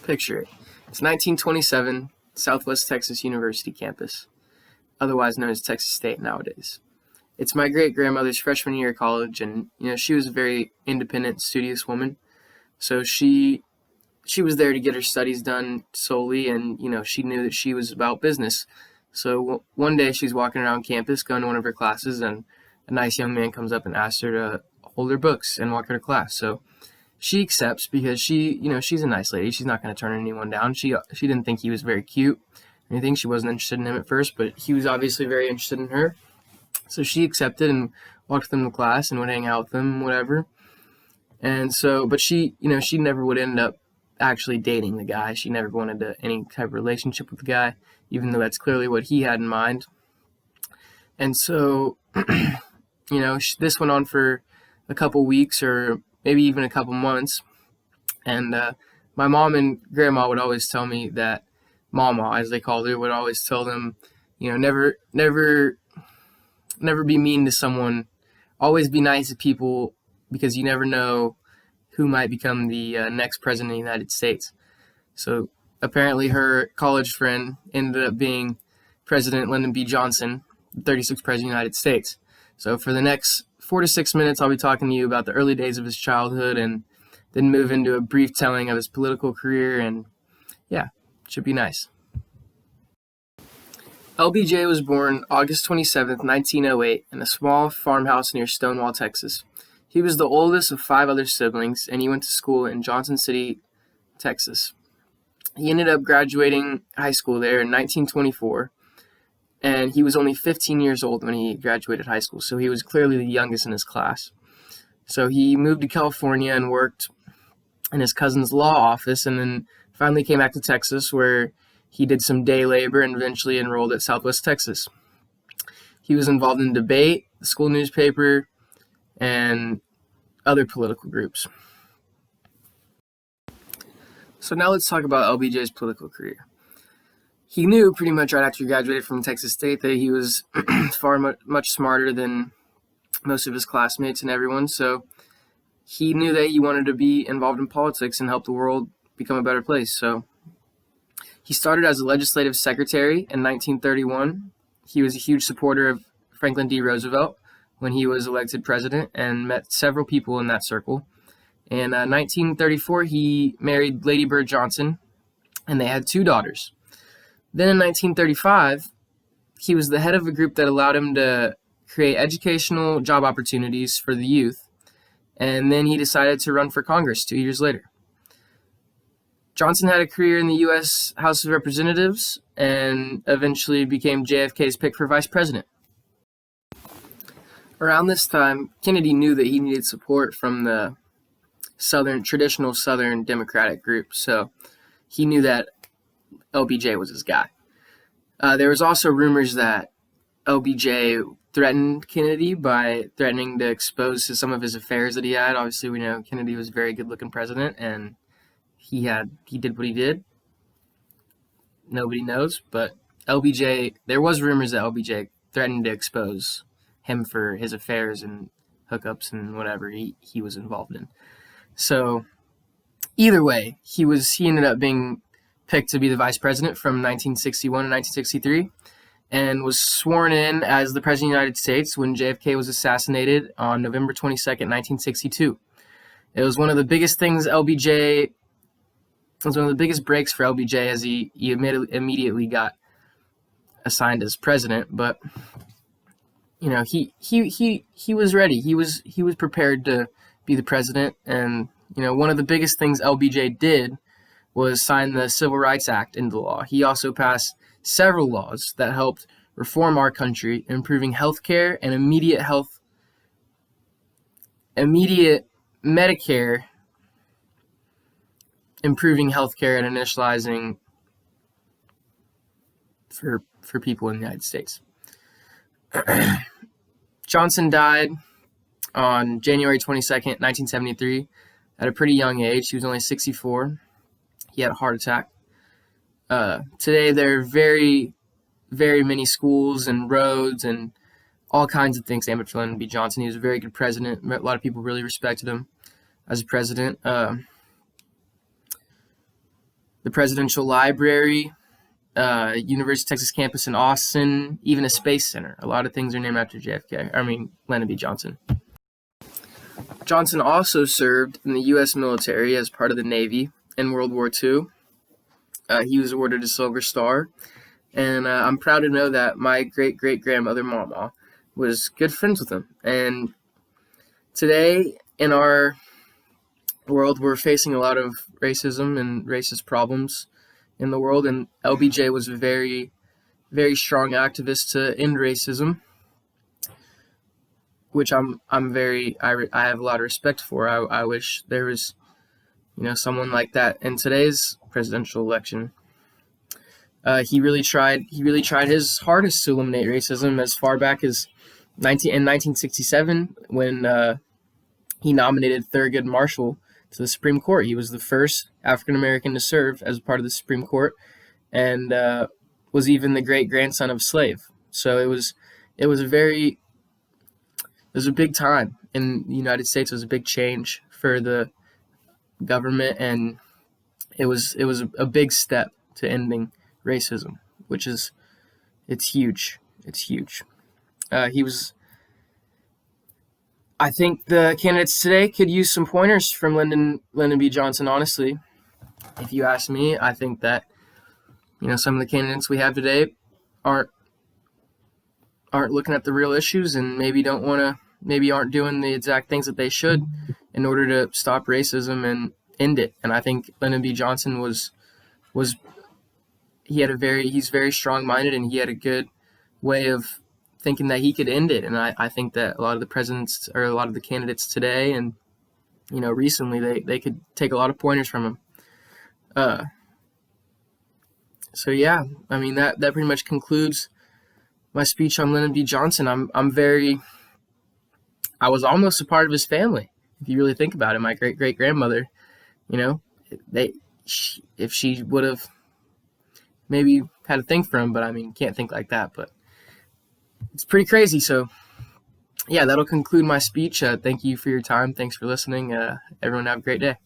Picture it. It's 1927, Southwest Texas University campus, otherwise known as Texas State nowadays. It's my great-grandmother's freshman year of college, and she was a very independent, studious woman. So she was there to get her studies done solely, and she knew that she was about business. So one day she's walking around campus, going to one of her classes, and a nice young man comes up and asks her to hold her books and walk her to class. So she accepts because she's a nice lady. She's not going to turn anyone down. She didn't think he was very cute or anything. She wasn't interested in him at first, but he was obviously very interested in her. So she accepted and walked with him to class and would hang out with him, whatever. And so, but she never would end up actually dating the guy. She never wanted any type of relationship with the guy, even though that's clearly what he had in mind. And so, this went on for a couple weeks or maybe even a couple months. And my mom and grandma would always tell me that Mama, as they called her, would always tell them, never be mean to someone. Always be nice to people because you never know who might become the next president of the United States. So apparently her college friend ended up being President Lyndon B. Johnson, the 36th president of the United States. So for the next 4 to 6 minutes, I'll be talking to you about the early days of his childhood and then move into a brief telling of his political career. And yeah, it should be nice. LBJ was born August 27th, 1908, in a small farmhouse near Stonewall, Texas. He was the oldest of 5 other siblings, and he went to school in Johnson City, Texas. He ended up graduating high school there in 1924, and he was only 15 years old when he graduated high school, so he was clearly the youngest in his class. So he moved to California and worked in his cousin's law office, and then finally came back to Texas, where he did some day labor and eventually enrolled at Southwest Texas. He was involved in debate, the school newspaper, and other political groups. So now let's talk about LBJ's political career. He knew pretty much right after he graduated from Texas State that he was much smarter than most of his classmates and everyone, so he knew that he wanted to be involved in politics and help the world become a better place. So he started as a legislative secretary in 1931. He was a huge supporter of Franklin D. Roosevelt when he was elected president and met several people in that circle. In 1934, he married Lady Bird Johnson, and they had 2 daughters. Then in 1935, he was the head of a group that allowed him to create educational job opportunities for the youth, and then he decided to run for Congress 2 years later. Johnson had a career in the U.S. House of Representatives and eventually became JFK's pick for vice president. Around this time, Kennedy knew that he needed support from the traditional Southern Democratic group, so he knew that LBJ was his guy. There was also rumors that LBJ threatened Kennedy by threatening to expose some of his affairs that he had. Obviously, we know Kennedy was a very good-looking president, and he did what he did. Nobody knows, but there was rumors that LBJ threatened to expose him for his affairs and hookups and whatever he was involved in. So either way, he ended up being picked to be the vice president from 1961 to 1963 and was sworn in as the president of the United States when JFK was assassinated on November 22nd, 1962. It was one of the biggest things It was one of the biggest breaks for LBJ as he immediately got assigned as president. But he was ready. He was prepared to be the president. And one of the biggest things LBJ did was sign the Civil Rights Act into law. He also passed several laws that helped reform our country, improving health care and immediate Medicare, improving healthcare and initializing for people in the United States. Johnson died on January 22nd, 1973, at a pretty young age. He was only 64. He had a heart attack. Today, there are very, very many schools and roads and all kinds of things named after Lyndon B. Johnson. He was a very good president. A lot of people really respected him as a president. the Presidential Library, University of Texas campus in Austin, even a space center. A lot of things are named after Lyndon B. Johnson. Johnson also served in the U.S. military as part of the Navy in World War II. He was awarded a Silver Star, and I'm proud to know that my great-great-grandmother, Mama, was good friends with him. And today, in our world, we're facing a lot of racism and racist problems in the world, and LBJ was a very, very strong activist to end racism, which I have a lot of respect for. I wish there was, someone like that in today's presidential election. He really tried his hardest to eliminate racism as far back as 1967 when he nominated Thurgood Marshall to the Supreme Court. He was the first African American to serve as part of the Supreme Court, and was even the great grandson of a slave. So it was a big time in the United States. It was a big change for the government, and it was a big step to ending racism, it's huge. It's huge. I think the candidates today could use some pointers from Lyndon B. Johnson, honestly. If you ask me, I think that, some of the candidates we have today aren't looking at the real issues, and maybe aren't doing the exact things that they should in order to stop racism and end it. And I think Lyndon B. Johnson he's very strong-minded, and he had a good way of thinking that he could end it. And I think that a lot of the presidents, or a lot of the candidates today and, recently, they could take a lot of pointers from him. So yeah, I mean, that pretty much concludes my speech on Lyndon B. Johnson. I was almost a part of his family, if you really think about it. My great-great-grandmother, if she would have maybe had a thing for him, but I mean, can't think like that, but it's pretty crazy. So yeah, that'll conclude my speech. Thank you for your time. Thanks for listening. Everyone have a great day.